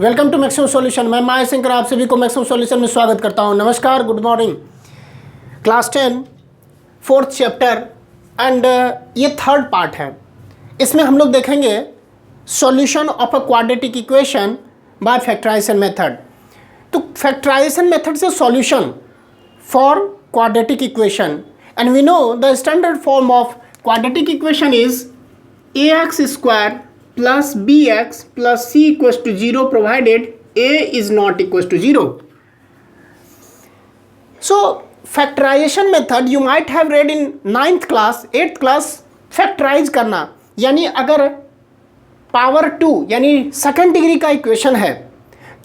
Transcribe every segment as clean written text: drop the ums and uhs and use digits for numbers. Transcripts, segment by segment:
Welcome to maximum solution. मैं माया शंकर आप सभी को मैक्सिमम सॉल्यूशन में स्वागत करता हूं। नमस्कार, good morning. Class 10 fourth chapter and ये थर्ड पार्ट है। इसमें हम लोग देखेंगे solution of a quadratic equation by factorization method. तो फैक्टराइजेशन मेथड से solution for quadratic equation, and we know the standard form of quadratic equation is ax square plus bx plus c equals to 0 provided a is not equals to 0. So factorization method you might have read in 9th class 8th class। Factorize करना यानी अगर power 2 यानी second degree का equation है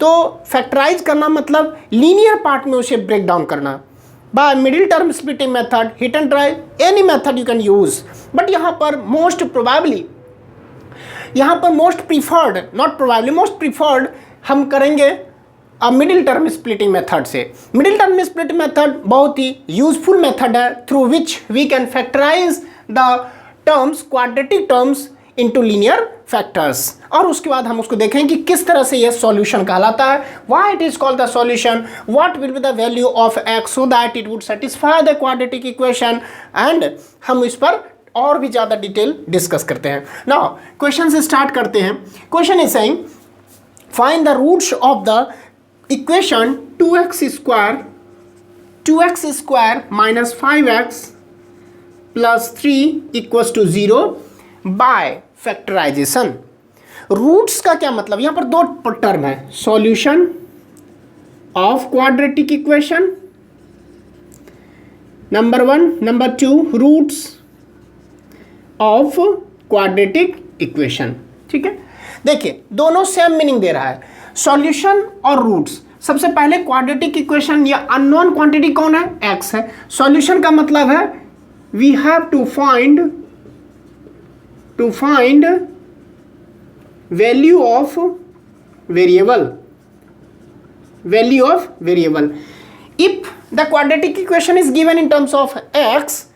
तो factorise करना मतलब linear part में उसे ब्रेक डाउन करना by middle term splitting method, hit and try, any method you can use. But यहाँ पर most preferred, not probably, most preferred हम करेंगे मिडिल टर्म स्प्लिटिंग मेथड से। मिडिल टर्म स्प्लिटिंग मेथड बहुत ही यूजफुल मेथड है through which we can factorize the terms, quadratic terms into linear factors. और उसके बाद हम उसको देखें कि किस तरह से यह सॉल्यूशन कहलाता है, why it is called the solution, what will be the value of x so that it would satisfy the quadratic equation, and हम इस पर और भी ज़्यादा डिटेल डिस्कस करते हैं। नाउ क्वेश्चन से स्टार्ट करते हैं। Question is saying find the roots of the equation 2x square minus 5x plus 3 equals to 0 by factorization. Roots का क्या मतलब, यहां पर दो टर्म है, solution of quadratic equation number 1, number 2 roots of quadratic equation. ठीक है, देखिए दोनों सेम मीनिंग दे रहा है, सॉल्यूशन और रूट्स। सबसे पहले क्वाड्रेटिक इक्वेशन या अननोन क्वांटिटी कौन है, एक्स है। सॉल्यूशन का मतलब है we have to find value of variable. If the quadratic equation is given in terms of x,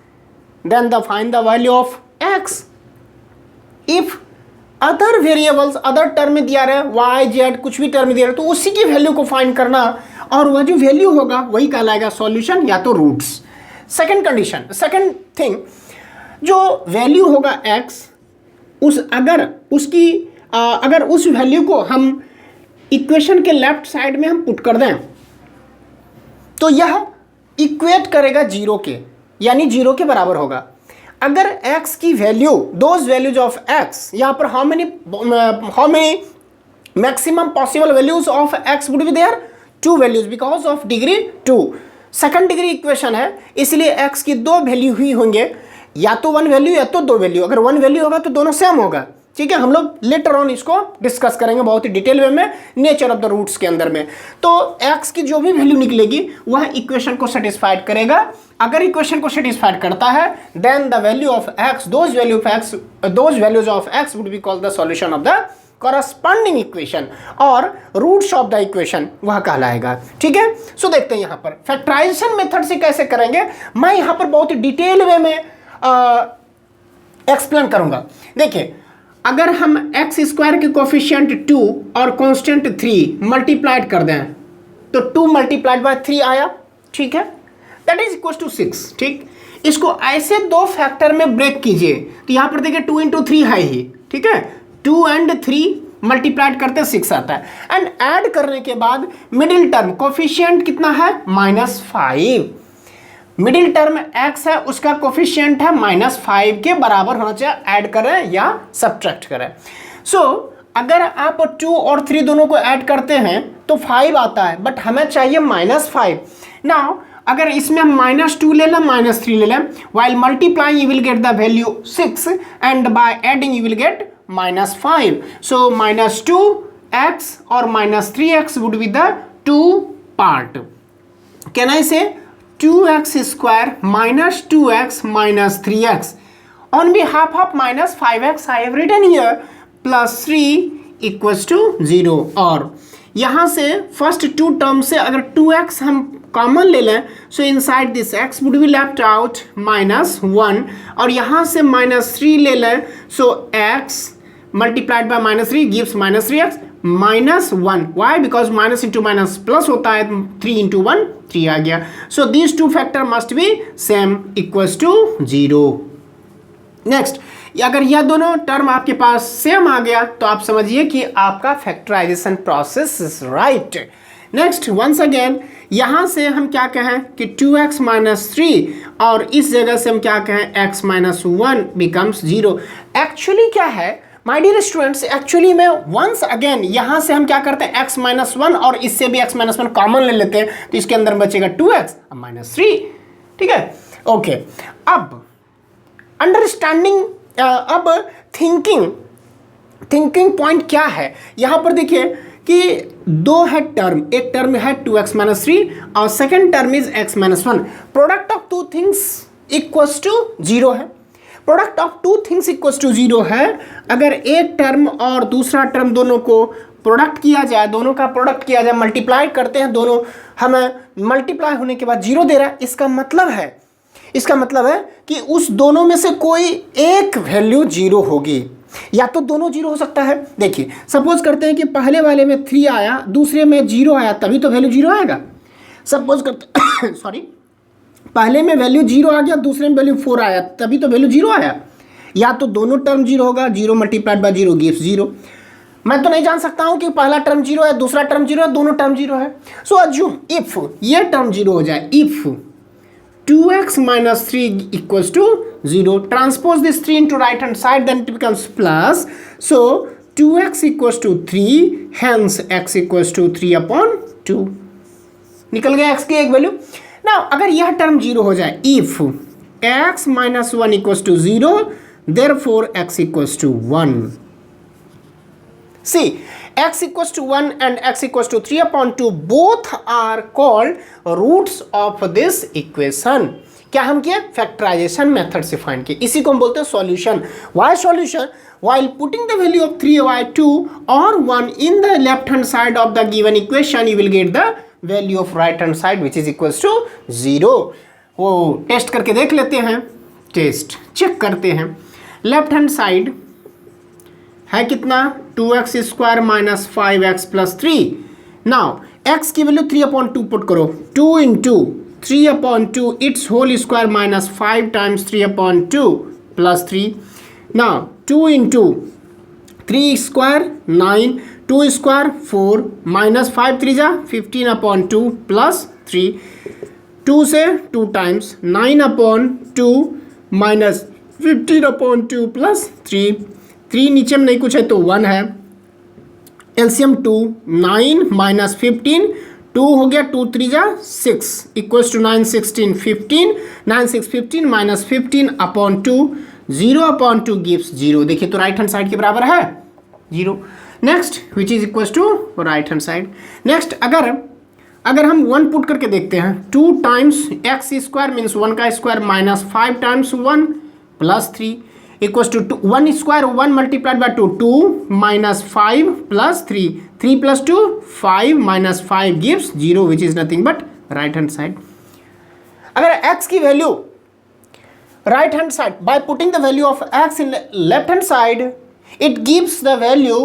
then find the value of x. if other variables, other term में दिया रहा है, y z कुछ भी term दिया रहा है, तो उसी की वैल्यू को फाइंड करना और वह जो वैल्यू होगा वही कहलाएगा सॉल्यूशन या तो roots. Second condition, second thing, जो वैल्यू होगा x अगर उस वैल्यू को हम इक्वेशन के लेफ्ट साइड में हम पुट कर दें तो यह इक्वेट करेगा जीरो के, यानी जीरो के बराबर होगा। अगर x की value, those values of x, यहाँ पर how many maximum possible values of x would be there, 2 values because of degree 2। Second degree equation है इसलिए x की दो वैल्यू ही होंगे, या तो 1 वैल्यू या तो 2 वैल्यू। अगर 1 वैल्यू होगा तो दोनों सेम होगा। ठीक है, हम लोग लेटर ऑन इसको डिस्कस करेंगे बहुत ही डिटेल वे में नेचर ऑफ द रूट्स के अंदर में। तो x की जो भी वैल्यू निकलेगी वह इक्वेशन को सेटिस्फाइड करेगा। अगर इक्वेशन को सेटिस्फाइड करता है then the value of x, those values of x would be called the solution of the corresponding equation, और रूट्स ऑफ द इक्वेशन वह कहलाएगा। ठीक है, सो देखते हैं यहाँ पर फैक्टराइजेशन मेथड से कैसे करेंगे। मैं यहाँ पर बहुत ही डिटेल वे में एक्सप्लेन करूंगा। देखिए, अगर हम एक्स स्क्वायर के कोफिशिएंट 2 और कांस्टेंट 3 मल्टीप्लाइड कर दें तो 2 मल्टीप्लाइड बाय 3 आया। ठीक है, दैट इज इक्वल टू 6। ठीक, इसको ऐसे दो फैक्टर में ब्रेक कीजिए तो यहां पर देखिए 2 × 3 है ही। ठीक है, 2 और 3 मल्टीप्लाइड करते 6 आता है, एंड ऐड करने के बाद मिडिल टर्म कोफिशिएंट कितना है, -5। मिडिल टर्म x है, उसका कोफिशिएंट है -5 के बराबर होना चाहिए, ऐड करें या सब्ट्रैक्ट करें। सो अगर आप 2 और 3 दोनों को ऐड करते हैं तो 5 आता है, बट हमें चाहिए -5। नाउ अगर इसमें हम -2 ले लें, -3 ले लें, while multiplying you will get the value 6 and by adding you will get -5. So -2x or -3x would be the 2 part. Can I say 2x square minus 2x minus 3x on behalf of -5x I have written here plus 3 equals to 0। और यहाँ से first 2 term से अगर 2x हम common ले लें so inside this x would be left out -1, और यहाँ से -3 ले लें so x multiplied by -3 gives -3x -1. Why? Because minus into minus plus होता है, 3 इंटू 1 3 आ गया. So these two factor must be same equals to 0. Next, अगर यह दोनों टर्म आपके पास सेम आ गया तो आप समझिए कि आपका factorization process is right. Next, once again यहां से हम क्या कहें कि 2x - 3 और इस जगह से हम क्या कहें x - 1 बिकम्स 0. एक्चुअली क्या है माय डियर स्टूडेंट्स, एक्चुअली में वंस अगेन यहां से हम क्या करते हैं x - 1 और इससे भी x - 1 कॉमन ले लेते हैं तो इसके अंदर बचेगा 2x - 3. ठीक है, ओके. अब अंडरस्टैंडिंग, अब थिंकिंग पॉइंट क्या है यहां पर देखिए कि दो है टर्म, एक टर्म है 2x - 3 और second term is x - 1. Product of two things equals to 0 है. Product of two things equals to 0 है. अगर एक टर्म और दूसरा टर्म दोनों को प्रोडक्ट किया जाए, दोनों का प्रोडक्ट किया जाए, मल्टीप्लाई करते हैं, दोनों हमें मल्टीप्लाई होने के बाद 0 दे रहा है, इसका मतलब है कि उस दोनों में से कोई एक वैल्यू 0 होगी, या तो दोनों 0 हो सकता है. देखिए सपोज करते हैं कि पहले वाले में 3 आया, दूसरे में 0 आया, तभी तो वैल्यू 0 आएगा. सपोज करते सॉरी, पहले में वैल्यू 0 आ गया, दूसरे में वैल्यू 4 आया, तभी तो वैल्यू 0 आया. या तो दोनों टर्म 0 होगा, 0 मल्टीप्लाइड बाय 0 गिव्स 0. मैं तो नहीं जान सकता हूं कि पहला टर्म 0 है, दूसरा टर्म 0 है, दोनों टर्म 0 है. सो अज्यूम इफ ये टर्म 0 हो जाए, if 2x - 3 equals to 0, transpose this 3 into right hand side, then it becomes plus. So 2x equals to 3, hence x equals to 3/2. निकल गया x की एक वैल्यू. Now अगर यह टर्म 0 हो जाए, if x - 1 equals to 0, therefore x equals to 1. See, x equals to 1 and x equals to 3/2 both are called roots of this equation. क्या हम किए? फैक्टराइजेशन मेथड से फाइंड किए. इसी को हम बोलते हैं solution. Why solution? While putting the value of 3/2 or 1 in the left hand side of the given equation, you will get the value of right hand side which is equals to 0. वो test करके देख लेते हैं. Test check करते हैं. Left hand side है कितना? 2x square minus 5x plus 3. Now x की वैल्यू 3/2 पुट करो. 2 into 3/2 it's whole square minus 5 times 3/2 plus 3. Now 2 into 3 square 9, 2 square 4 minus 5 3 जा 15/2 प्लस 3. 2 से 2 टाइम्स 9/2 माइनस 15/2 प्लस 3. 3 नीचे में नहीं कुछ है तो 1 है. एलसीएम 2, 9 माइनस 15, 2 हो गया, 2 3 जा 6 इक्वल्स टू 9 16 15, 9 6 15 माइनस 15/2, 0/2 गिव्स 0. देखिए तो राइट हैंड साइड के बराबर है 0. Next which is equals to right hand side. Next अगर हम 1 पुट करके देखते हैं, 2 टाइम्स एक्स स्क्वायर मीन्स 1 का square minus 5 times 1 plus 3 equals to 1 square 1 multiplied by 2, 2 minus 5 plus 3, 3 plus 2 5 minus 5 gives 0 which is nothing but right hand side. अगर x की value right hand side by putting the value of x in left hand side, it gives the value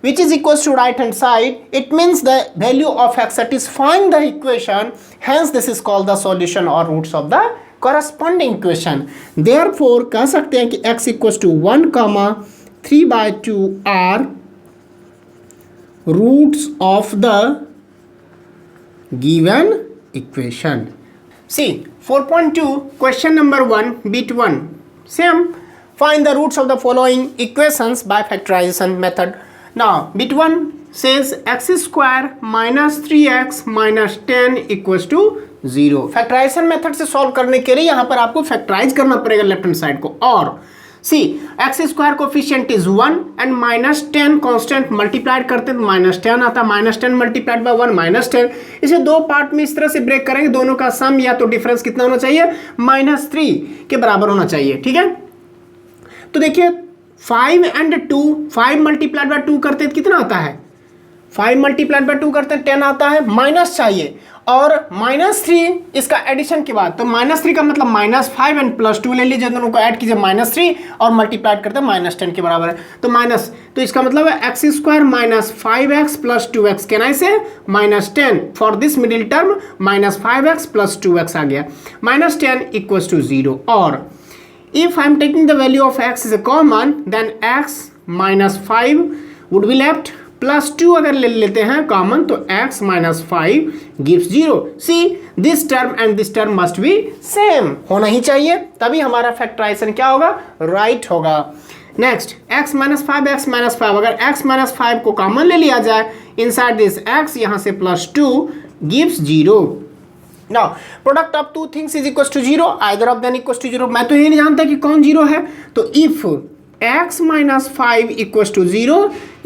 which is equals to right hand side. It means the value of x satisfying the equation, hence this is called the solution or roots of the corresponding equation. Therefore कह सकते हैं कि x equals to 1, 3/2 are roots of the given equation. See 4.2 question number 1 bit 1. Same. Find the roots of the following equations by factorization method. Now bit 1 says x square minus 3x minus 10 equals to 0. Factorisation method से solve करने के लिए यहाँ पर आपको factorise करना पड़ेगा left hand side को. और see x square coefficient is 1 and minus 10 constant multiplied करते हैं तो माइनस 10 आता है. Minus 10 multiplied by 1 minus 10. इसे दो पार्ट में इस तरह से ब्रेक करेंगे, दोनों का सम या तो डिफरेंस कितना होना चाहिए? -3 के बराबर होना चाहिए. ठीक है, तो देखिए 5 and 2, 5 मल्टीप्लाइड बाय 2 करते हैं कितना आता है? 5 मल्टीप्लाइड बाय 2 करते हैं 10 आता है, माइनस चाहिए और -3 इसका एडिशन के बाद, तो -3 का मतलब -5 एंड +2 ले लीजिए, दोनों को ऐड कीजिए -3 और मल्टीप्लाइड करते हैं -10 के बराबर है, तो माइनस, तो इसका मतलब है x square -5x + 2x, can I से -10 for this middle term -5x + 2x आ गया, -10 = 0 और if I am taking the value of x is a common then x -5 would be left +2 अगर ले लेते हैं कॉमन तो x -5 gives 0. See this term and this term must be same, होना ही चाहिए तभी हमारा फैक्टराइजेशन क्या होगा, राइट होगा. नेक्स्ट x -5 अगर x -5 को कॉमन ले लिया जाए इनसाइड दिस x यहाँ से +2 gives 0. Now product of two things is equals to 0, either of them equals to 0. मैं तो ये नहीं जानता कि कौन 0 है, तो if x -5 = 0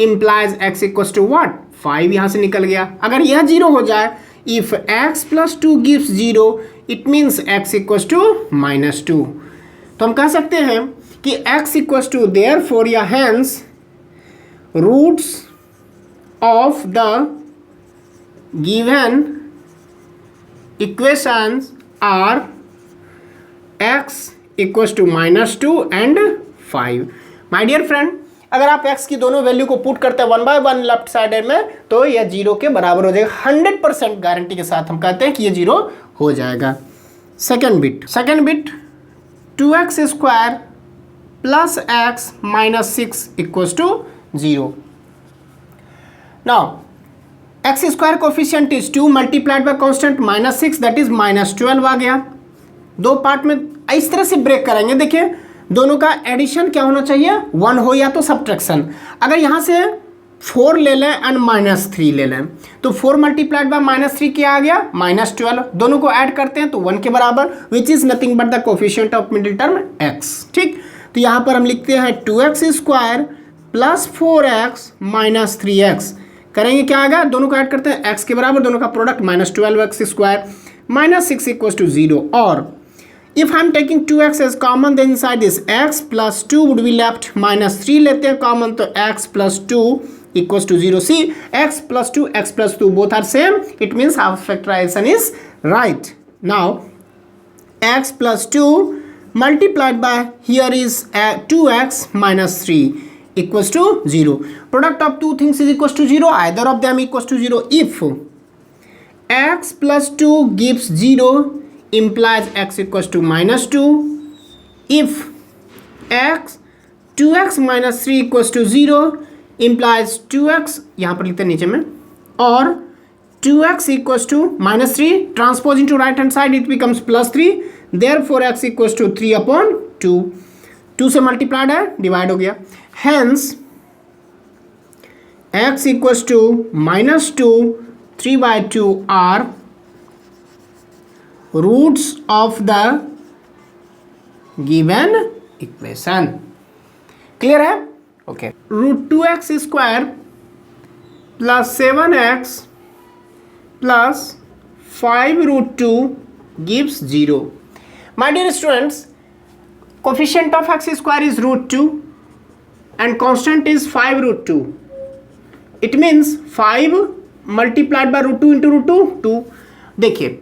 implies x equals to what, 5 यहाँ से निकल गया. अगर यह 0 हो जाए, if x + 2 gives 0 it means x equals to -2. तो हम कह सकते हैं कि x equals to therefore या hence roots of the given equations are x equals to -2 and 5. My dear friend, अगर आप x की दोनों वैल्यू को पुट करते हैं 1 by 1 लेफ्ट साइड में तो यह 0 के बराबर हो जाएगा. 100% गारंटी के साथ हम कहते हैं कि ये 0 हो जाएगा. Second bit 2x square + x -6 = 0. Now x square coefficient is 2 multiplied by constant -6 that is -12 आ गया. दो पार्ट में इस तरह से ब्रेक करेंगे. देखिए दोनों का एडिशन क्या होना चाहिए, 1 हो या तो सब्ट्रैक्शन. अगर यहाँ से 4 ले लें एंड -3 ले लें तो 4 मल्टीप्लाइड बाय -3 क्या आ गया, -12. दोनों को ऐड करते हैं तो 1 के बराबर, विच is nothing but the coefficient of middle term x. ठीक, तो यहाँ पर हम लिखते हैं 2x स्क्वायर + 4x -3x. करेंगे क्या आएगा, दोनों को ऐड करते हैं x के बराबर, दोनों का प्रोडक्ट -12x स्क्वायर -6 = 0. और if I am taking 2x as common then inside this x + 2 would be left, -3 लेते हैं कॉमन तो x + 2 = 0. See x + 2 x + 2 both are same, it means our factorization is right. Now x + 2 multiplied by here is 2x -3 = 0. Product of two things is equals to 0, either of them equals to 0. If x + 2 gives 0 implies x equals to -2. If 2x - 3 = 0 implies 2x, यहाँ पर लिखते हैं नीचे में, और 2x = -3 transpose into right hand side it becomes +3, therefore x = 3/2. 2 से multiplied है, divide हो गया. Hence x = -2 3/2 are roots of the given equation. Clear है? Okay. √2x square + 7x + 5√2 gives 0. My dear students, coefficient of x square is √2 and constant is 5√2. It means 5 multiplied by √2 into √2 2. देखिए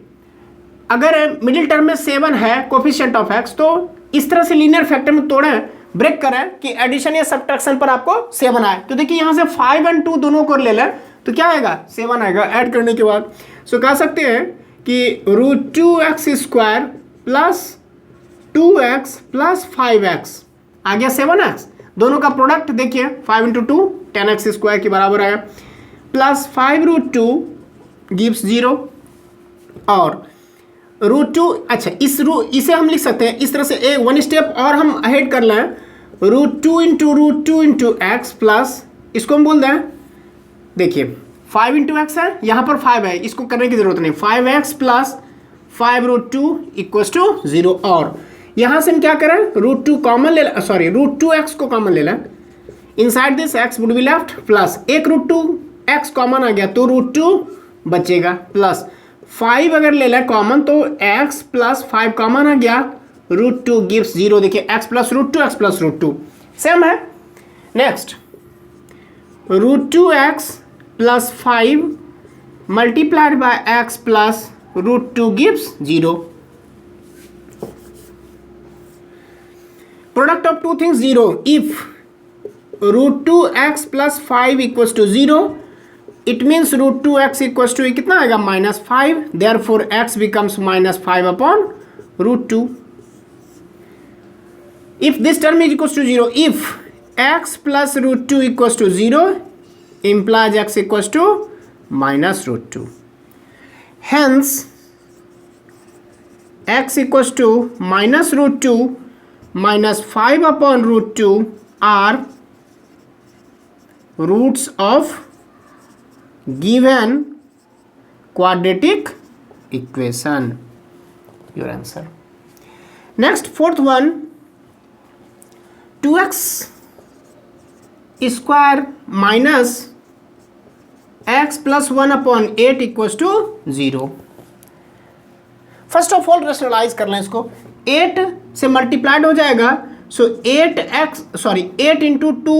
अगर middle term में 7 है coefficient of x तो इस तरह से linear factor में तोड़ें, ब्रेक करें कि एडिशन या सब्ट्रैक्शन पर आपको 7 आए. तो देखिए यहाँ से 5 और 2 दोनों को ले लें तो क्या आएगा, 7 आएगा ऐड करने के बाद. सो कह सकते हैं कि √2x स्क्वायर + 2x + 5x आ गया 7x. दोनों का प्रोडक्ट देखिए 5 × 2 10x स्क्वायर के बराबर आया, प्लस 5√2 gives 0 और √2. अच्छा इसे हम लिख सकते हैं इस तरह से, 1 स्टेप और हम अहेड कर लें, √2 × x प्लस इसको हम बोल दें, देखिए 5 × x है, यहाँ पर 5 है, इसको करने की जरूरत नहीं, 5x + 5√2 = 0. और यहाँ से हम क्या करें, √2 कॉमन ले लें, सॉरी √2x को कॉमन ले लें, inside this x would be left, plus एक √2x कॉमन आ गया तो √2 बचेगा, प्लस 5 अगर ले लें कॉमन तो x + 5 कॉमन आ गया, √2 gives 0. देखिए x + √2 x + √2 सेम है. Next √2x plus 5 multiplied by x plus root 2 gives 0. Product of two things 0. If root 2x plus 5 equals to 0, it means root 2x equals to कितना आएगा -5. Therefore x becomes -5 upon root 2. If this term is equals to 0, if x plus root 2 equals to 0, implies x equals to minus root 2. Hence x equals to minus root 2 minus 5 upon root 2 are roots of given quadratic equation. Your answer. Next, fourth one, 2x square minus x plus 1 upon 8 equals to 0. First of all rationalize कर लें इसको. 8 से multiplied हो जाएगा, so 8 into 2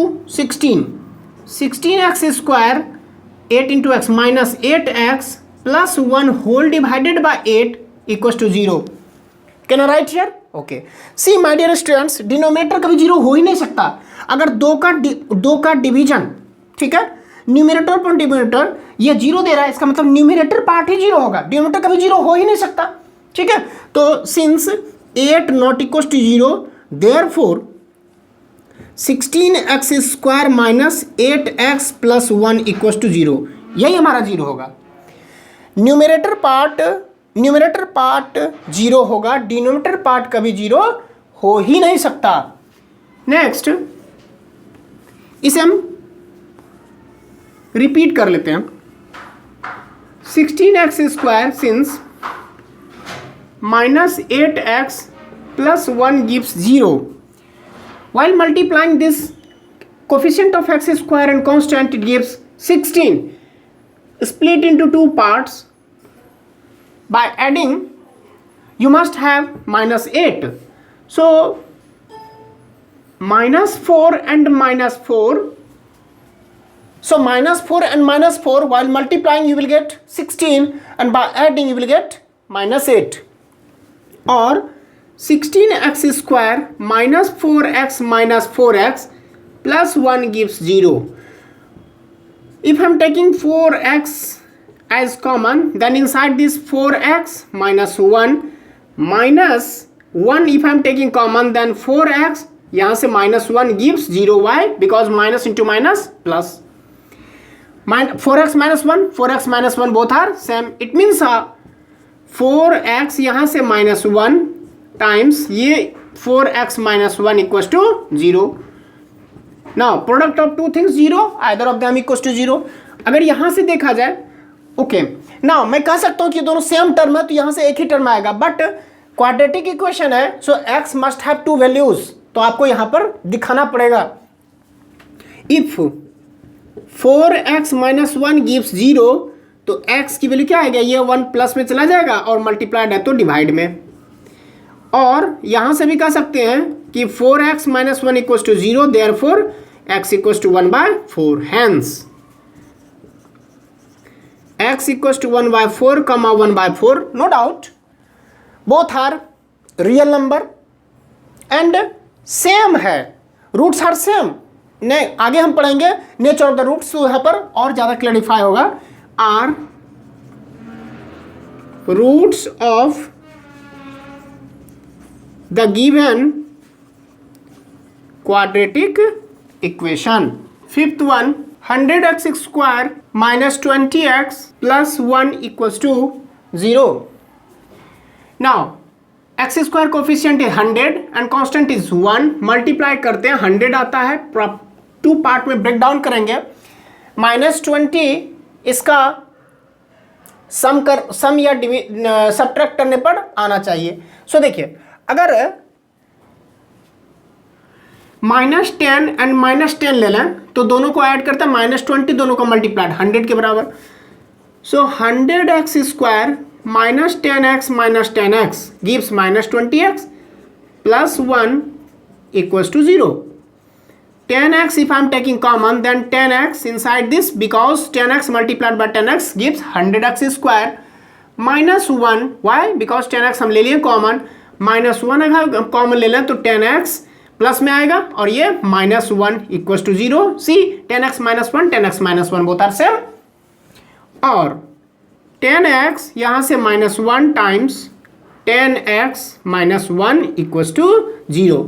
16x square 8 into x minus 8x plus 1 whole divided by 8 equals to 0. Can I write here? Okay. See my dear students, denominator कभी 0 हो ही नहीं सकता. अगर दो का डिवीजन, ठीक है, न्यूमिनेटर पर डिनोमिनेटर ये 0 दे रहा है, इसका मतलब न्यूमिनेटर पार्ट ही 0 होगा. डिनोमिनेटर कभी 0 हो ही नहीं सकता. ठीक है, तो since 8 not equals to 0, therefore 16x square minus 8x plus 1 equals to 0, यही हमारा 0 होगा. न्यूमिनेटर पार्ट 0 होगा, डिनोमिनेटर पार्ट कभी 0 हो ही नहीं सकता. नेक्स्ट, इसे हम रिपीट कर लेते हैं. 16x square since minus 8x plus 1 gives 0. While multiplying this coefficient of x square and constant, it gives 16. Split into two parts. By adding, you must have minus 8. So minus 4 and minus 4. So minus 4 and minus 4, while multiplying you will get 16, and by adding you will get minus 8. Or 16x square minus 4x minus 4x plus 1 gives 0. If I am taking 4x as common, then inside this 4x minus 1 minus 1, if I am taking common, then 4x, यहाँ से minus 1 gives 0. Why? Because minus into minus plus. 4x minus 1, 4x minus 1 both are same. It means 4x यहाँ से -1 times ये 4x -1 equals to 0. Now product of two things 0, either of them equals to 0. अगर यहाँ से देखा जाए, okay, now मैं कह सकता हूँ कि दोनों सेम टर्म है, तो यहाँ से एक ही टर्म आएगा. बट क्वाड्रेटिक इक्वेशन है, सो x must have to values, तो आपको यहाँ पर दिखाना पड़ेगा. इफ 4x minus 1 gives 0, तो x की वैल्यू क्या आएगा, ये 1 प्लस में चला जाएगा और मल्टीप्लाइड है तो डिवाइड में. और यहाँ से भी कह सकते हैं कि 4x minus 1 equals to 0, therefore x equals to 1/4. Hence x equals to 1/4 comma 1/4. No doubt both are real number and same है, रूट्स आर सेम. नहीं, आगे हम पढ़ेंगे नेचर ऑफ द रूट्स, तो यहाँ पर और ज़्यादा क्लैरिफाई होगा. Are roots of the given quadratic equation. Fifth one, 100x square minus 20x plus 1 equals to 0. Now x square coefficient है 100 एंड कांस्टेंट इज 1. मल्टीप्लाई करते हैं, 100 आता है, टू पार्ट में ब्रेक डाउन करेंगे. -20 इसका सम या सब्ट्रैक्ट करने पर आना चाहिए. सो देखिए, अगर -10 एंड -10 ले लें तो दोनों को ऐड करते हैं, -20 दोनों का मल्टीप्लाइड 100 के बराबर. सो 100x square minus 10x minus 10x gives -20x plus 1 equals to 0. 10x if I'm taking common, then 10x inside this, because 10x multiplied by 10x gives 100x square minus 1. Why? Because 10x हम ले लिए common, minus 1 अगर common ले लें तो 10x plus में आएगा और ये minus 1 equal to 0. See 10x minus 1, 10x minus 1 both are same. और 10x यहाँ से minus 1 times 10x minus 1 equal to 0.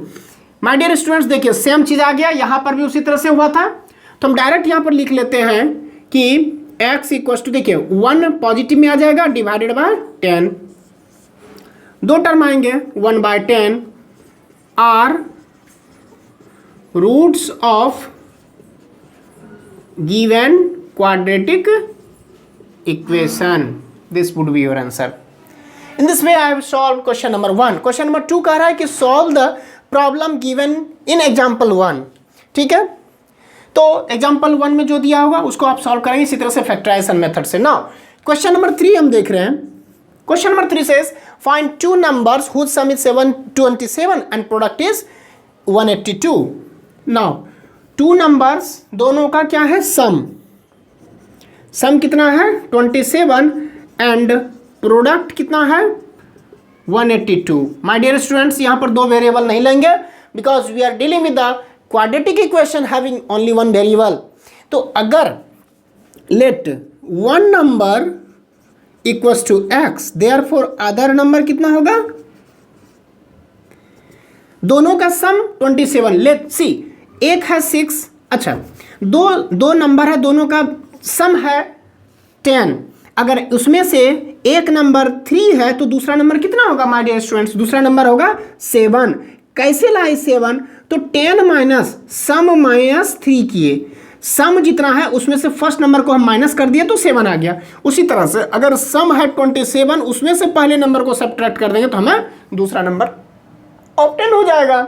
My dear students, देखिए सेम चीज आ गया, यहां पर भी उसी तरह से हुआ था. तो हम डायरेक्ट यहां पर लिख लेते हैं कि x इक्वल टू, देखिए 1 पॉजिटिव में आ जाएगा डिवाइडेड बाय 10. दो टर्म आएंगे, 1 by 10 are roots of given quadratic equation. This would be your answer. In this way I have solve question number 1. Question number 2 कह रहा है कि solve the problem given in example 1. ठीक है, तो example 1 में जो दिया होगा उसको आप सॉल्व करेंगे इसी तरह से फैक्टराइजेशन मेथड से. नाउ क्वेश्चन नंबर 3 हम देख रहे हैं. Question number 3 says find two numbers whose sum is 727 and product is 182. Now two numbers दोनों का क्या है, सम कितना है 27 एंड प्रोडक्ट कितना है 182. माय डियर स्टूडेंट्स, यहां पर दो वेरिएबल नहीं लेंगे because we are dealing with the quadratic equation having only one variable. तो अगर let one number equals to x, therefore other number कितना होगा, दोनों का सम 27. लेट सी, एक है 6, अच्छा दो नंबर है, दोनों का सम है 10. अगर उसमें से एक नंबर 3 है तो दूसरा नंबर कितना होगा माय डियर स्टूडेंट्स, दूसरा नंबर होगा 7. कैसे लाए 7, तो 10 माइनस सम माइनस 3 किए, सम जितना है उसमें से फर्स्ट नंबर को हम माइनस कर दिए तो 7 आ गया. उसी तरह से अगर सम है 27, उसमें से पहले नंबर को सब्ट्रैक्ट कर देंगे तो हमें दूसरा नंबर ऑब्टेन हो जाएगा.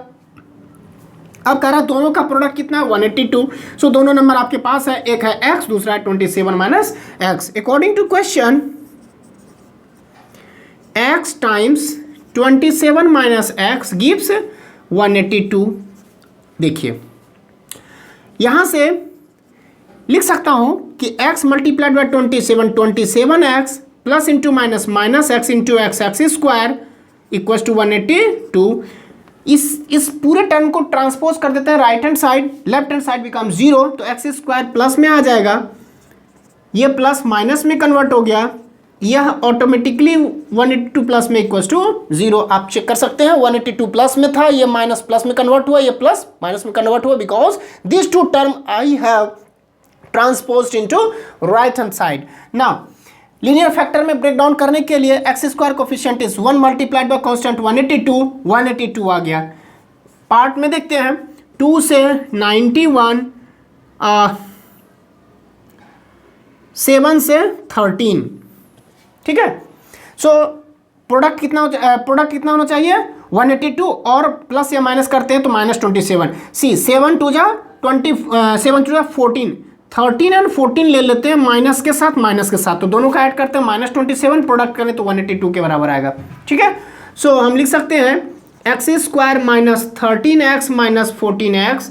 अब कह रहा है दोनों का प्रोडक्ट कितना है 182. सो दोनों नंबर आपके पास है, एक है x, दूसरा है 27 minus x. According to question x times 27 minus x gives 182. देखिए यहां से लिख सकता हूं कि x multiplied by 27x plus into minus minus x into x square equal to 182. इस पूरे टर्म को ट्रांसपोज कर देते हैं right hand side, left hand side become 0, तो एक्स स्क्वायर प्लस में आ जाएगा, ये प्लस माइनस में कन्वर्ट हो गया, यह ऑटोमेटिकली 182 प्लस में इक्वल्स टू 0. आप चेक कर सकते हैं 182 प्लस में था, ये माइनस प्लस में कन्वर्ट हुआ, ये प्लस माइनस में कन्वर्ट हुआ, because this two term I have transposed into right hand side. Now linear factor में ब्रेक डाउन करने के लिए x square coefficient is 1 multiplied by constant 182 आ गया. पार्ट में देखते हैं 2 से 91, 7 से 13. ठीक है, सो प्रोडक्ट कितना होना चाहिए 182 और प्लस या माइनस करते हैं तो माइनस 27. सी 7 टू जा 14, 13 एंड 14 ले लेते हैं माइनस के साथ, तो दोनों का ऐड करते हैं माइनस 27, प्रोडक्ट करें तो 182 के बराबर आएगा. ठीक है, सो हम लिख सकते हैं x square minus 13x minus 14x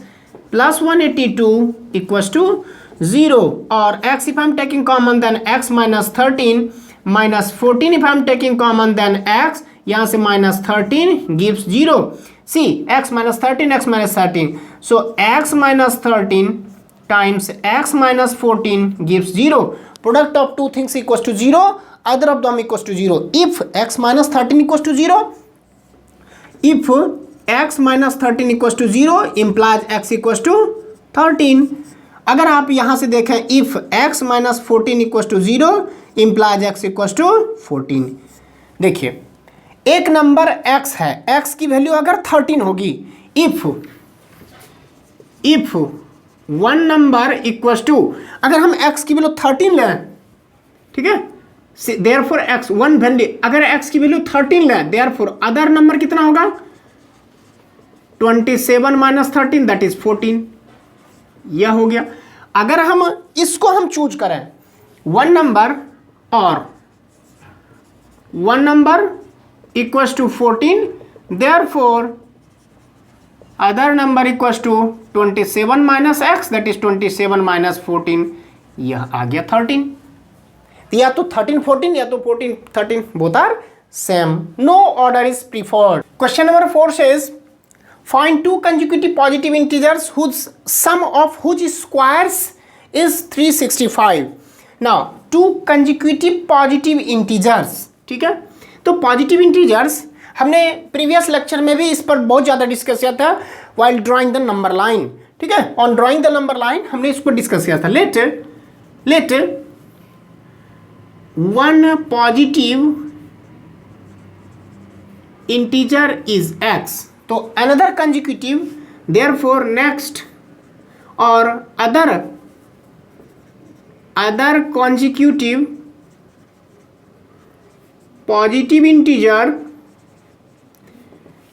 plus 182 equals to 0. और x if I'm taking common then x minus 13 minus 14 if I'm taking common then x, यहाँ से minus 13 gives 0. See x minus 13, x minus 13, so x minus 13 times x minus 14 gives 0. Product of two things equals to 0, either of them equals to 0. If x minus 13 equals to 0, if x minus 13 equals to 0 implies x equals to 13. अगर आप यहां से देखें if x minus 14 equals to 0 implies x equals to 14. देखिए एक number x है, x की value अगर 13 होगी, if one number equals to, अगर हम x की वैल्यू 13 लें, ठीक है, देयरफॉर x वन वैल्यू, अगर x की वैल्यू 13 लें, देयरफॉर अदर नंबर कितना होगा 27 माइनस 13 दैट इज 14. यह हो गया. अगर हम इसको हम चूज करें वन नंबर और one number equals to 14, therefore other number equals to 27 minus x that is 27 minus 14, यह आ गया 13। या तो 13 14 या तो 14 13, both are same, no order is preferred. Question number 4 says find two consecutive positive integers whose sum of whose squares is 365। now two consecutive positive integers, ठीक है, तो positive integers हमने प्रीवियस लेक्चर में भी इस पर बहुत ज़्यादा डिस्कस किया था while drawing the number line, ठीक है, on drawing the number line हमने इस पर डिस्कस किया था। Let one positive integer is x, तो अनदर कंजिक्यूटिव, देयरफॉर नेक्स्ट और अदर कॉन्जिक्यूटिव पॉजिटिव इंटीजर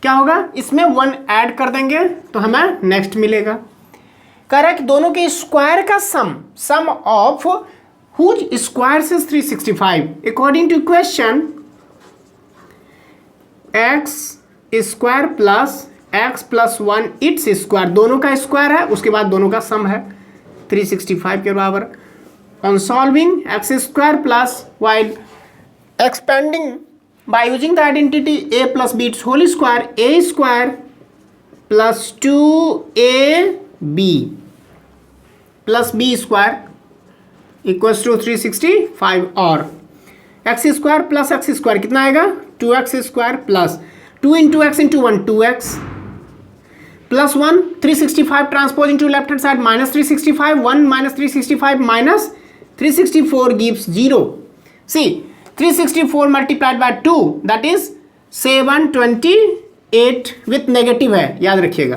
क्या होगा, इसमें 1 ऐड कर देंगे तो हमें नेक्स्ट मिलेगा। कह रहा है कि दोनों के स्क्वायर का sum of whose squares is 365 according to question x square plus 1 its square, दोनों का स्क्वायर है, उसके बाद दोनों का सम है 365 के बराबर। On solving x square plus while expanding by using the identity a plus b its whole square, a square plus 2ab plus b square equals to 365 और x square plus x square कितना आएगा 2x square plus 2 into x into 1 2x plus 1 365 transpose into left hand side minus 365 1 minus 365 minus 364 gives 0। see 364 multiplied by 2 that is 728 with negative है, याद रखिएगा,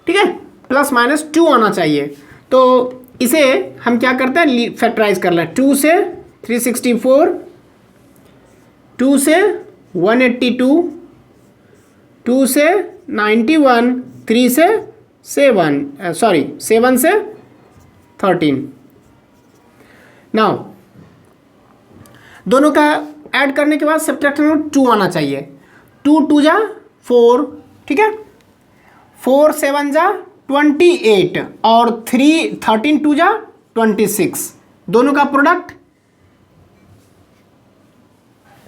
ठीक है, plus minus 2 आना चाहिए। तो इसे हम क्या करते हैं, फैक्टराइज कर लें, 2 से 364, 2 से 182, 2 से 91, 3 से 7 से 13। नाउ दोनों का ऐड करने के बाद सब्ट्रैक्ट में 2 आना चाहिए, 2 2 जा 4, ठीक है, 4 7 जा 28 और 13 2 जा 26, दोनों का प्रोडक्ट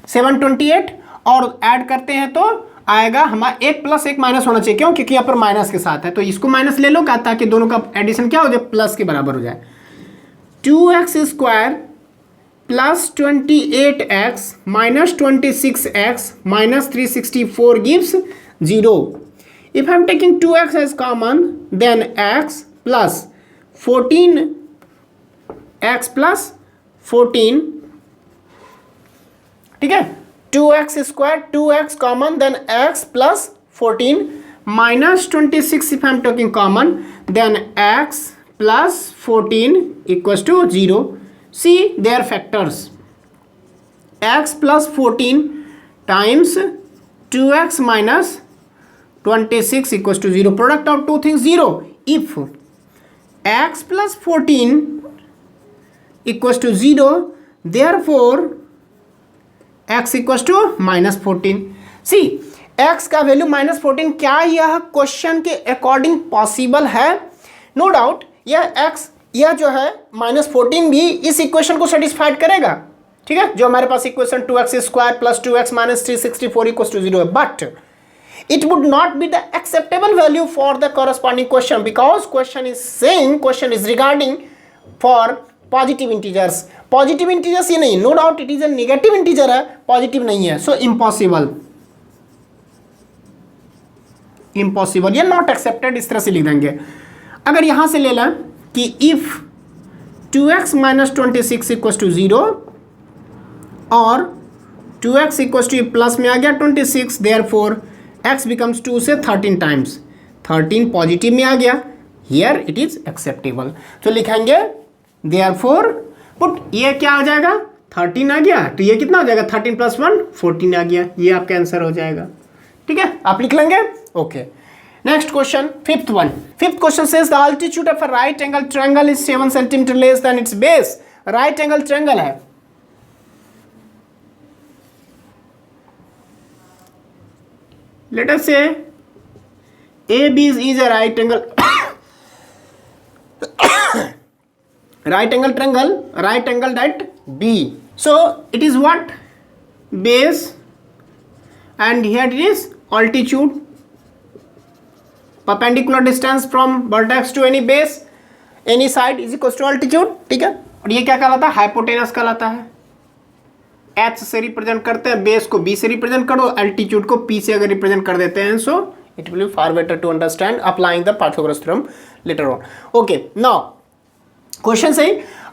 728 और ऐड करते हैं तो आएगा हमारा 1 प्लस 1 माइनस होना चाहिए, क्यों, क्योंकि यहाँ पर माइनस के साथ है, तो इसको माइनस ले लो ताकि दोनों का एडिशन क्या हो जाए, प्लस के बराबर हो जाए। 2x square plus 28x minus 26x minus 364 gives 0। if I'm taking 2x as common then x plus 14x plus 14, ठीक है, 2x square 2x common then x plus 14 minus 26 if I'm taking common then x plus 14 equals to 0। see their factors, x plus 14 times 2x minus 26 equals to 0, product of two things 0। if x plus 14 equals to 0 therefore x equals to minus 14। see x का value minus 14, क्या यह question के according possible है? No doubt यह x यह जो है minus 14 भी इस इक्वेशन को सेटिस्फाइड करेगा, ठीक है, जो हमारे पास equation 2x square plus 2x minus 364 equals to 0 है, but it would not be the acceptable value for the corresponding question because question is regarding for positive integers. Positive integers ये नहीं, no doubt it is a negative integer है, positive नहीं है, so impossible, ये not accepted, इस तरह से लिख देंगे। अगर यहां से ले लें कि if 2x minus 26 equals to 0 और 2x इक्वल्स टू प्लस में आ गया 26, देयरफॉर x बिकम्स 2 से 13 टाइम्स, 13 पॉजिटिव में आ गया, हियर इट इज एक्सेप्टेबल। तो लिखेंगे देयरफॉर पुट ये क्या आ जाएगा, 13 आ गया, तो ये कितना हो जाएगा, 13 प्लस 1 14 आ गया, ये आपका आंसर हो जाएगा, ठीक है, आप लिख लेंगे। Okay, next question, fifth question says the altitude of a right angle triangle is 7 cm less than its base। right angle triangle है, let us say AB is a right angle right angle triangle, right angle at B. So it is what? Base, and here it is altitude, perpendicular distance from vertex to any base, any side is equals to altitude. ठीक है, और ये क्या कहलाता है? Hypotenuse कहलाता है. H से रिप्रेजेंट करते हैं, बेस को B से रिप्रेजेंट करो, एल्टीट्यूड को P से अगर रिप्रेजेंट कर देते हैं, so it will be far better to understand applying the Pythagoras theorem later on. Okay, now question से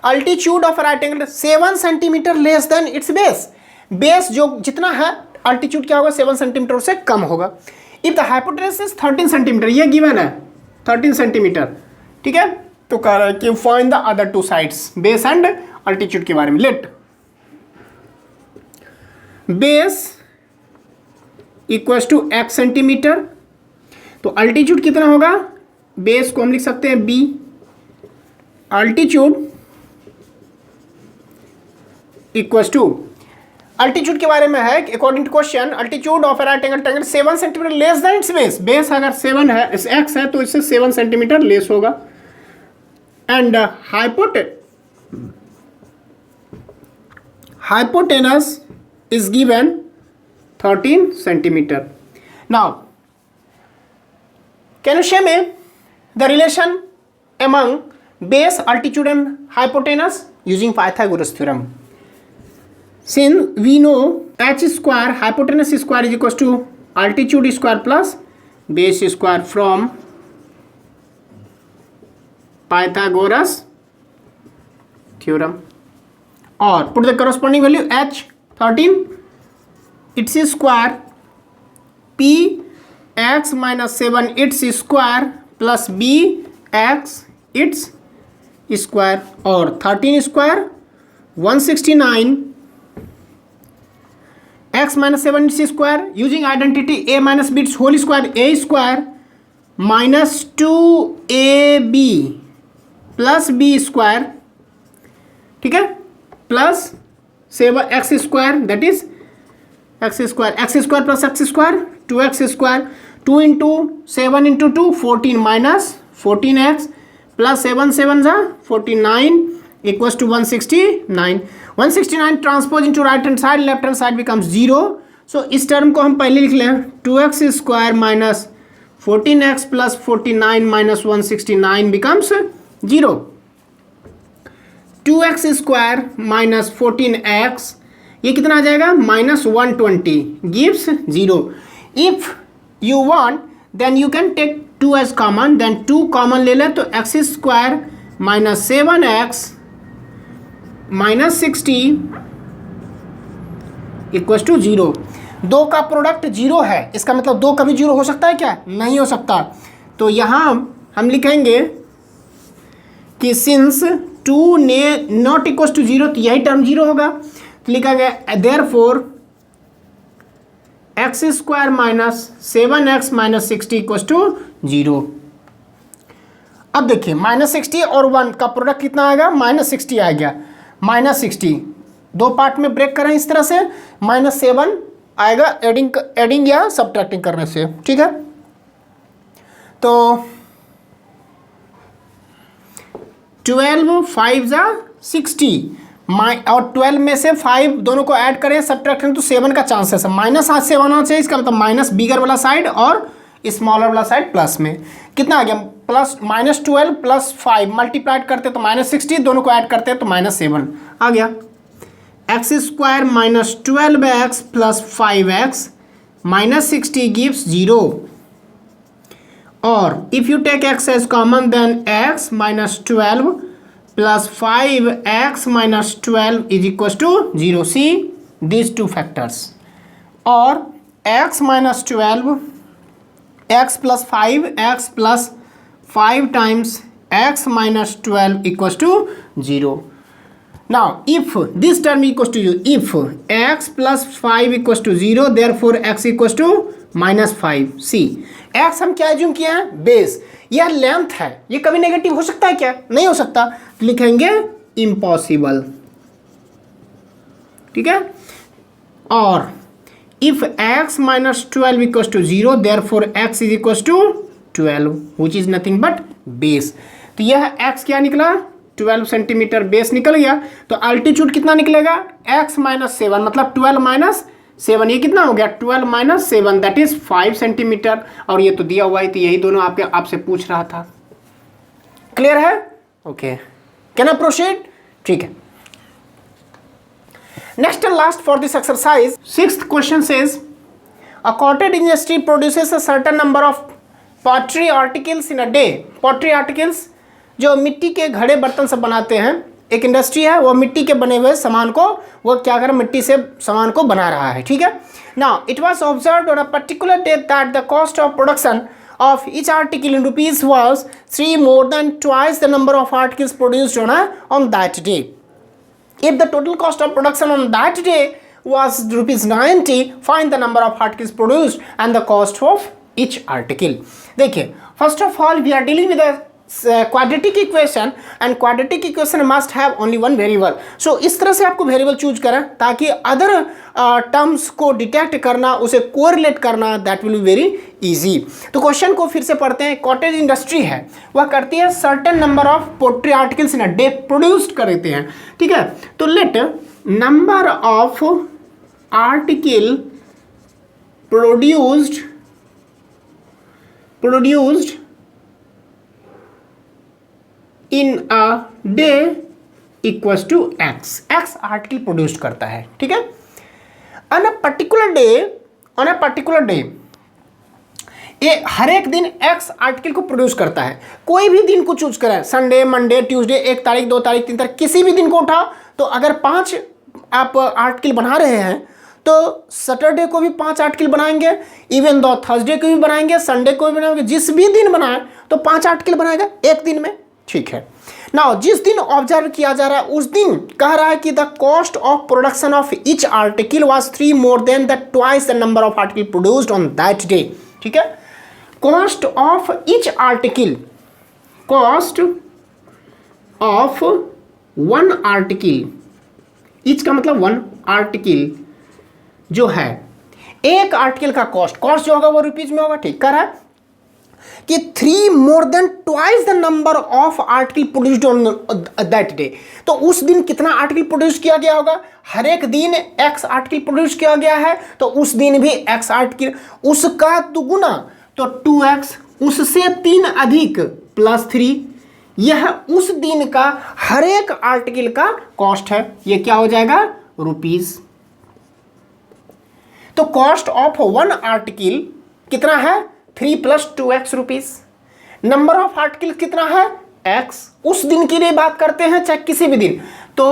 altitude of right angle 7 centimetre less than its base. Base जो जितना है, अल्टीट्यूड क्या होगा? 7 सेंटीमीटर से कम होगा. If the hypotenuse is 13 centimetre, ये given है 13 सेंटीमीटर. ठीक है, तो कह रहा है कि find the other two sides, base and altitude के बारे में. Let base equals to x centimetre, तो अल्टीट्यूड कितना होगा? बेस को हम लिख सकते हैं b, altitude equals to, altitude के बारे में है according to question, altitude of right angle triangle 7 centimetre less than its base. Base अगर 7 है, इस x है, तो इससे 7 सेंटीमीटर लेस होगा. And hypotenuse is given 13 centimeter. Now, can you show me the relation among base, altitude and hypotenuse using Pythagoras theorem? Since we know h square, hypotenuse square is equals to altitude square plus base square from Pythagoras theorem, or put the corresponding value h 13, its square, p x minus 7 its square plus b x its square, or 13 square 169 x minus 7 its square using identity a minus b its whole square, a square minus 2ab plus b square. ठीक है, plus 7 x square, that is x square plus x square 2x square, 2 into 7 into 2 14 minus 14x plus 7 7 जा 49 equals to 169. 169 transpose into right hand side, left hand side becomes 0. So इस term को हम पहले लिख लें, 2x square minus 14x plus 49 minus 169 becomes 0. 2x square minus 14x, ये कितना आ जाएगा? Minus 120 gives 0. If you want then you can take 2 as common, then 2 common ले ले तो x square minus 7x minus 60 equals to 0. 2 का product 0 है, इसका मतलब 2 कभी 0 हो सकता है क्या? नहीं हो सकता. तो यहाँ हम लिखेंगे कि सिंस 2 नॉट इक्वल्स टू 0, तो यही टर्म 0 होगा. तो लिखा गया therefore x square minus 7x minus 60 equals to 0. अब देखिए माइनस 60 और 1 का प्रोडक्ट कितना आएगा? माइनस 60 आ गया. माइनस 60 दो पार्ट में ब्रेक करें इस तरह से, माइनस 7 आएगा एडिंग या सब्ट्रैक्टिंग करने से. ठीक है, तो 12 5 जा 60 और 12 में से 5 दोनों को ऐड करें, सब्ट्रैक्ट करें तो 7 का चांसेस है. माइनस 7 आना चाहिए, इसका मतलब माइनस बिगर वाला साइड और स्मॉलर वाला साइड प्लस में. कितना आ गया? प्लस माइनस 12 प्लस 5 मल्टीप्लाइड करते तो माइनस 60, दोनों को ऐड करते हैं तो माइनस 7 आ गया. X square minus 12x plus 5x minus 60 gives 0. और if you take x as common then x minus 12 plus 5x minus 12 is equals to 0. See these two factors, or x minus 12 x plus 5 x plus 5 times x minus 12 equals to 0. Now if this term equals to 0, if x plus 5 equals to 0, therefore x equals to minus 5. See x हम क्या assume किया है? Base. यह length है, ये कभी negative हो सकता है क्या? नहीं हो सकता. लिखेंगे इम्पॉसिबल. ठीक है, और if x minus 12 equals to 0, therefore x is equals to 12 which is nothing but base. तो यह x क्या निकला? 12 सेंटीमीटर बेस निकल गया, तो अल्टीट्यूड कितना निकलेगा x माइनस 7, मतलब 12 माइनस 7, ये कितना हो गया 12 माइनस 7 दैट इज 5 सेंटीमीटर। और ये तो दिया हुआ है, तो यही दोनों आपसे पूछ रहा था। क्लियर है? Okay, can I proceed? ठीक है। Next and last for this exercise, 6th question says a cottage industry produces a certain number of pottery articles in a day। pottery articles जो मिट्टी के घड़े बर्तन सब बनाते हैं, एक इंडस्ट्री है, वो मिट्टी के बने हुए सामान को वो क्या कर मिट्टी से सामान को बना रहा है, ठीक है। Now it was observed on a particular day that the cost of production of each article in rupees was 3 more than twice the number of articles produced on that day. If the total cost of production on that day was rupees 90, find the number of articles produced and the cost of each article. देखिए, first of all we are dealing with a quadratic equation and quadratic equation must have only one variable. So इस तरह से आपको variable choose करें ताकि other terms को detect करना, उसे कोरिलेट करना, that will be very easy. तो क्वेश्चन को फिर से पढ़ते हैं। कॉटेज इंडस्ट्री है, वह करती है certain number of pottery articles in a day produced करते हैं, ठीक है। तो let number of article produced in a day equals to x. X article produce करता है, ठीक है। ऑन अ पर्टिकुलर डे ये हर एक दिन एक्स आर्टिकल को प्रोड्यूस करता है। कोई भी दिन को चूज करें, संडे, मंडे, ट्यूसडे, 1 तारीख, 2 तारीख, 3 तारीख, किसी भी दिन को उठाओ, तो अगर 5 आप आर्टिकल बना रहे हैं तो सैटरडे को भी 5 आर्टिकल बनाएंगे, इवन दो थर्सडे को भी बनाएंगे, संडे को भी बनाएंगे, जिस भी दिन बनाए तो 5 आर्टिकल बनाएगा एक दिन में, ठीक है। नाउ जिस दिन ऑब्जर्व किया जा रहा है उस दिन कह रहा है कि the cost of production of each article was 3 more than the twice the number of article produced on that day, ठीक है। Cost of each article, cost of one article, each का मतलब वन आर्टिकल जो है, एक article का cost जो होगा वो रुपीज में होगा, ठीक कर रहा है कि 3 more than twice the number of article produced on that day. तो उस दिन कितना आर्टिकल प्रोड्यूस किया गया होगा, हर एक दिन एक्स आर्टिकल प्रोड्यूस किया गया है, तो उस दिन भी एक्स आर्टिकल, उसका दुगुना तो 2x, उससे 3 अधिक प्लस 3, यह उस दिन का हर एक आर्टिकल का कॉस्ट है, ये क्या हो जाएगा रुपीज। तो कॉस्ट ऑफ वन आर्टिकल कितना है 3 + 2x rupees. Number of article कितना है x, उस दिन की लिए बात करते हैं चाहे किसी भी दिन, तो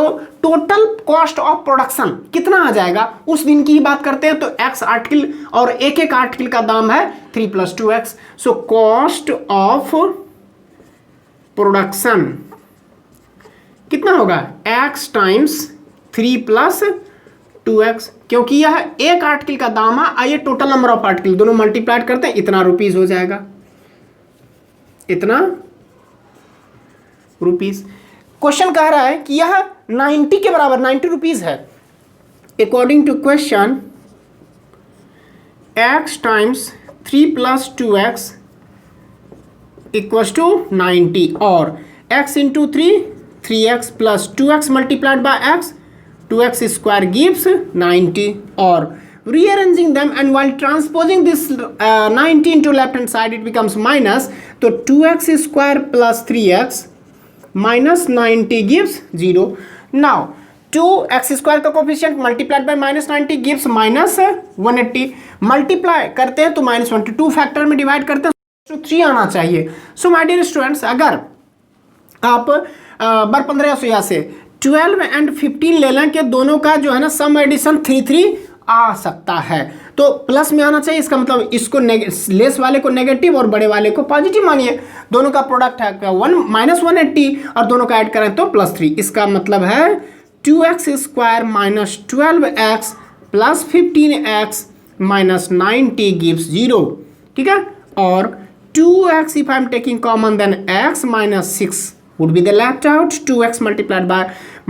टोटल कॉस्ट ऑफ प्रोडक्शन कितना आ जाएगा उस दिन की ही बात करते हैं, तो x आर्टिकल और एक एक आर्टिकल का दाम है 3 + 2x। So cost of production कितना होगा x टाइम्स 3 + 2x, क्योंकि यह एक आर्टिकल का दाम है, आइए टोटल नंबर ऑफ आर्टिकल दोनों मल्टीप्लाइड करते हैं, इतना रुपीज हो जाएगा, इतना रुपीज। क्वेश्चन कह रहा है कि यह 90 के बराबर 90 रुपीज है। According to question x times 3 + 2x equals to 90 और x into 3x + 2x multiplied by x, 2x square gives 90 or rearranging them and while transposing this 90 into left hand side it becomes minus, तो 2x square plus 3x minus 90 gives 0. Now 2x square का coefficient multiplied by minus 90 gives minus 180, multiply करते हैं तो -22 factor में divide करते हैं तो 3 आना चाहिए। सो माय डियर स्टूडेंट्स, अगर आप बार 15 से 12 और 15 ले लें कि दोनों का जो है ना सम एडिशन 3 आ सकता है, तो प्लस में आना चाहिए, इसका मतलब इसको लेस वाले को नेगेटिव और बड़े वाले को पॉजिटिव मानिए। दोनों का प्रोडक्ट है -180 और दोनों का ऐड करें तो +3, इसका मतलब है 2x square minus 12x plus 15x minus 90 gives 0, ठीक है। और 2x if I am taking common then x minus 6 would be the left out, 2x multiplied by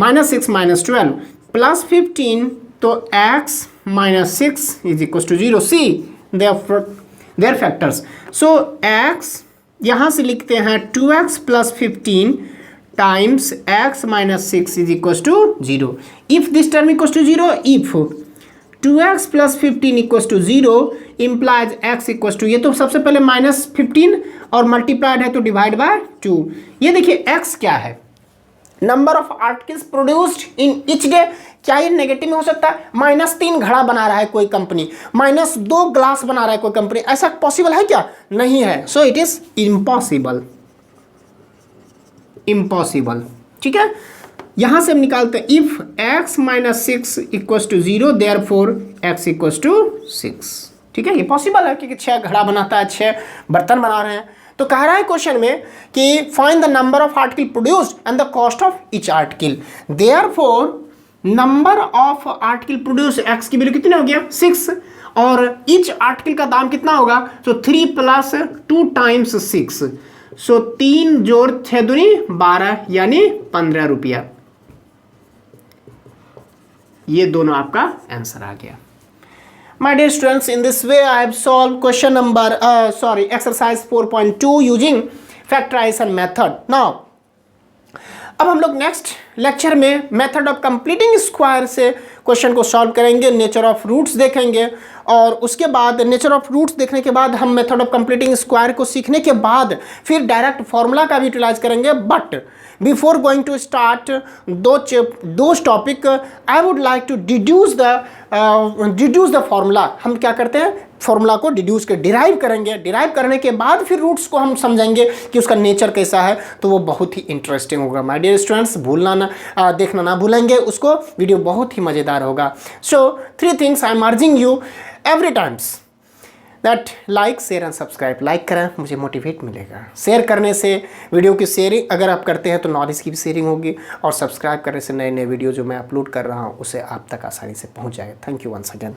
-6 minus 12 plus 15, तो x minus 6 is equals to 0. See their factors. So x यहाँ से लिखते हैं 2x plus 15, times x minus 6 is equals to 0. If this term equals to 0, if 2x plus 15 equals to 0 implies x equals to, ये तो सबसे पहले minus 15 और multiplied है तो डिवाइड बाय 2. ये देखिए x क्या है, number of articles produced in each day. क्या ये नेगेटिव में हो सकता है? -3 घड़ा बना रहा है कोई कंपनी, -2 ग्लास बना रहा है कोई कंपनी, ऐसा पॉसिबल है क्या? नहीं है. So it is impossible. Impossible. ठीक है, यहां से हम निकालते हैं if x minus 6 equals to 0 therefore x equals to 6. ठीक है, ये पॉसिबल है क्योंकि 6 घड़ा बनाता है, 6 बर्तन बना रहे हैं. तो कह रहा है क्वेश्चन में कि find the number of article produced and the cost of each article. Therefore number of article produce x की वैल्यू कितनी हो गया? 6. और ईच आर्टिकल का दाम कितना होगा? तो 3 प्लस 2 टाइम्स 6. सो 3 जोड़ 6 दूनी 12 यानी 15 रुपया. ये दोनों आपका आंसर आ गया. My dear students, in this way I have solved question number exercise 4.2 using factorization method. Now अब हम लोग नेक्स्ट लेक्चर में मेथड ऑफ कंप्लीटिंग स्क्वायर से क्वेश्चन को सॉल्व करेंगे, नेचर ऑफ रूट्स देखेंगे और उसके बाद नेचर ऑफ रूट्स देखने के बाद हम मेथड ऑफ कंप्लीटिंग स्क्वायर को सीखने के बाद फिर डायरेक्ट फॉर्मूला का भी यूटिलाइज करेंगे. But before going to start those topic I would like to deduce the formula. हम क्या करते हैं, फॉर्मूला को डिड्यूस कर डिराइव करेंगे. डिराइव करने के बाद फिर रूट्स को हम समझेंगे कि उसका नेचर कैसा है, तो वो बहुत ही इंटरेस्टिंग होगा. माय डियर स्टूडेंट्स, भूलना ना देखना ना भूलेंगे उसको, वीडियो बहुत ही मज़ेदार होगा. सो 3 things I am urging you every times that like share and subscribe. Like करें, मुझे मोटिवेट मिलेगा. शेयर करने से, वीडियो की शेयरिंग अगर आप करते हैं तो नॉलेज की भी शेयरिंग होगी, और सब्सक्राइब करने से नए नए वीडियो जो मैं अपलोड कर रहा हूँ उसे आप तक आसानी से पहुँच जाएगा. Thank you once again.